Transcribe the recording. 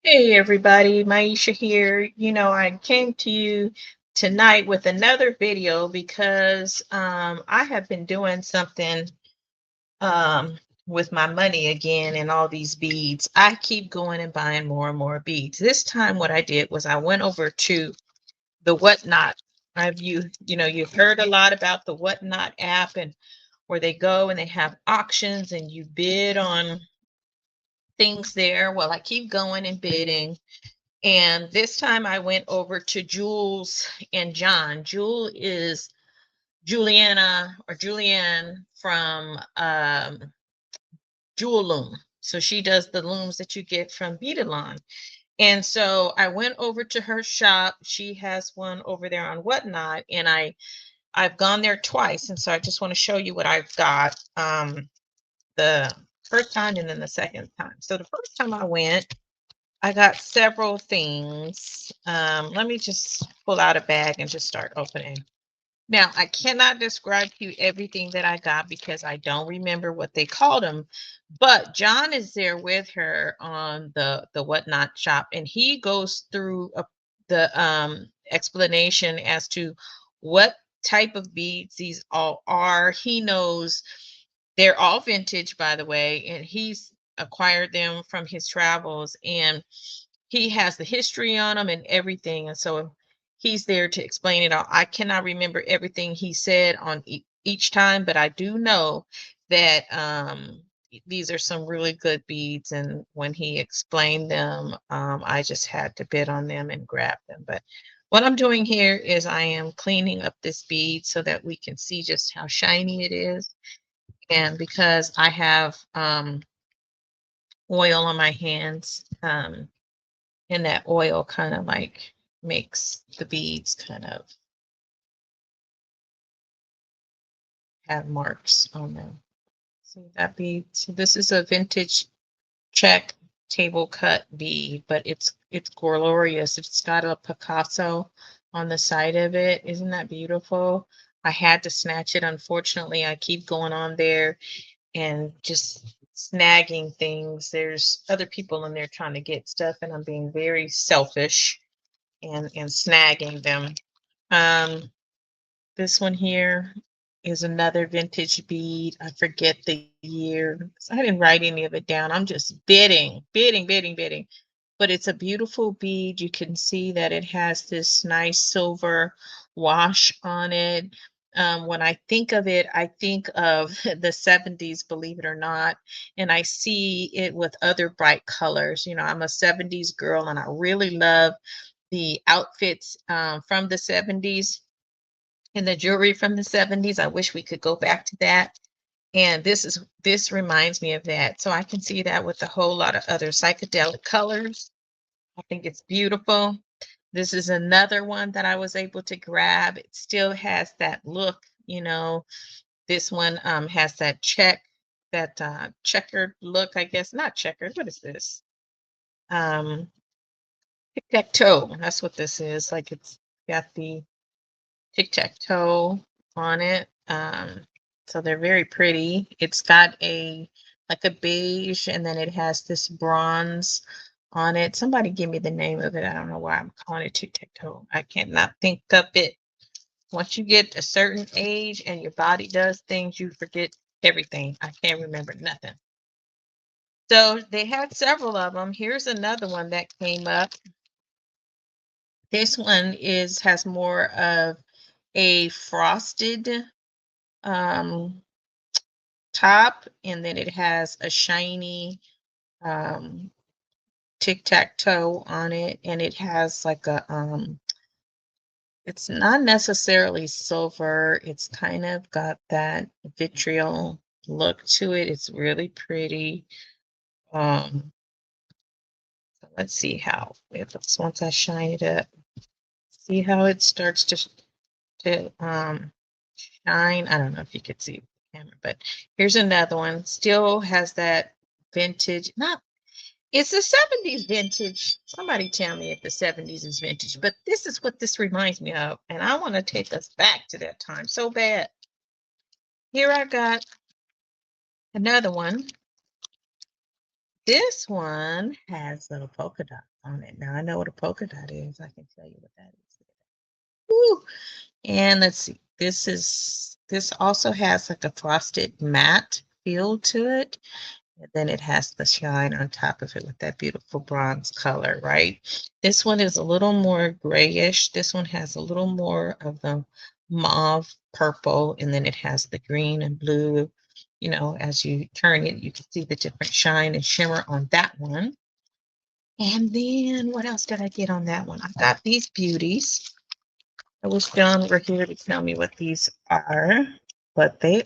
Hey everybody, Maisha here. I came to you tonight with another video because I have been doing something um, with my money again and all these beads. I keep going and buying more and more beads. This time what I did was I went over to the Whatnot. You've heard a lot about the Whatnot app and where they go and they have auctions and you bid on things there. Well, I keep going and bidding. And this time I went over to Jewels and John. Jewel is Juliana or Julianne from Jewel Loom. So she does the looms that you get from Beading. And so I went over to her shop. She has one over there on Whatnot, and I've gone there twice. And so I just want to show you what I've got. The first time and then the second time. So the first time I went, I got several things. Let me just pull out a bag and just start opening. Now, I cannot describe to you everything that I got because I don't remember what they called them. But John is there with her on the Whatnot shop, and he goes through the explanation as to what type of beads these all are. He knows they're all vintage, by the way, and he's acquired them from his travels, and he has the history on them and everything. And so he's there to explain it all. I cannot remember everything he said on each time, but I do know that these are some really good beads. And when he explained them, I just had to bid on them and grab them. But what I'm doing here is I am cleaning up this bead so that we can see just how shiny it is. And because I have oil on my hands, and that oil kind of like makes the beads kind of have marks on them. See that bead? So this is a vintage check table cut bead, but it's glorious. It's got a Picasso on the side of it. Isn't that beautiful? I had to snatch it. Unfortunately, I keep going on there and just snagging things. There's other people in there trying to get stuff, and I'm being very selfish and snagging them. Um, this one here is another vintage bead. I forget the year. I didn't write any of it down. I'm just bidding, bidding, bidding, bidding. But it's a beautiful bead. You can see that it has this nice silver wash on it. When I think of it, I think of the 70s, believe it or not. And I see it with other bright colors. I'm a 70s girl and I really love the outfits from the 70s and the jewelry from the 70s. I wish we could go back to that. And this reminds me of that. So I can see that with a whole lot of other psychedelic colors. I think it's beautiful. This is another one that I was able to grab. It still has that look, This one has that checkered look, I guess. Not checkered. What is this? Um, Tic-tac-toe. That's what this is. Like it's got the tic-tac-toe on it. So they're very pretty. It's got like a beige, and then it has this bronze on it. Somebody give me the name of it. I don't know why I'm calling it tic-tac-toe. I cannot think of it. Once you get a certain age and your body does things, you forget everything. I can't remember nothing. So they had several of them. Here's another one that came up. This one has more of a frosted um, top, and then it has a shiny um, tic-tac-toe on it, and it has like it's not necessarily silver. It's kind of got that vitriol look to it. It's really pretty. Um, so let's see how it looks once I shine it up. See how it starts to shine. I don't know if you could see the camera, but here's another one. Still has that vintage, not it's the 70s vintage. Somebody tell me if the 70s is vintage, but this is what this reminds me of. And I want to take us back to that time so bad. Here I got another one. This one has little polka dots on it. Now I know what a polka dot is. I can tell you what that is. Woo! And let's see. This also has like a frosted matte feel to it. And then it has the shine on top of it with that beautiful bronze color, right? This one is a little more grayish. This one has a little more of the mauve purple, and then it has the green and blue. You know, as you turn it, you can see the different shine and shimmer on that one. And then what else did I get on that one? I've got these beauties. I wish John were here to tell me what these are, but they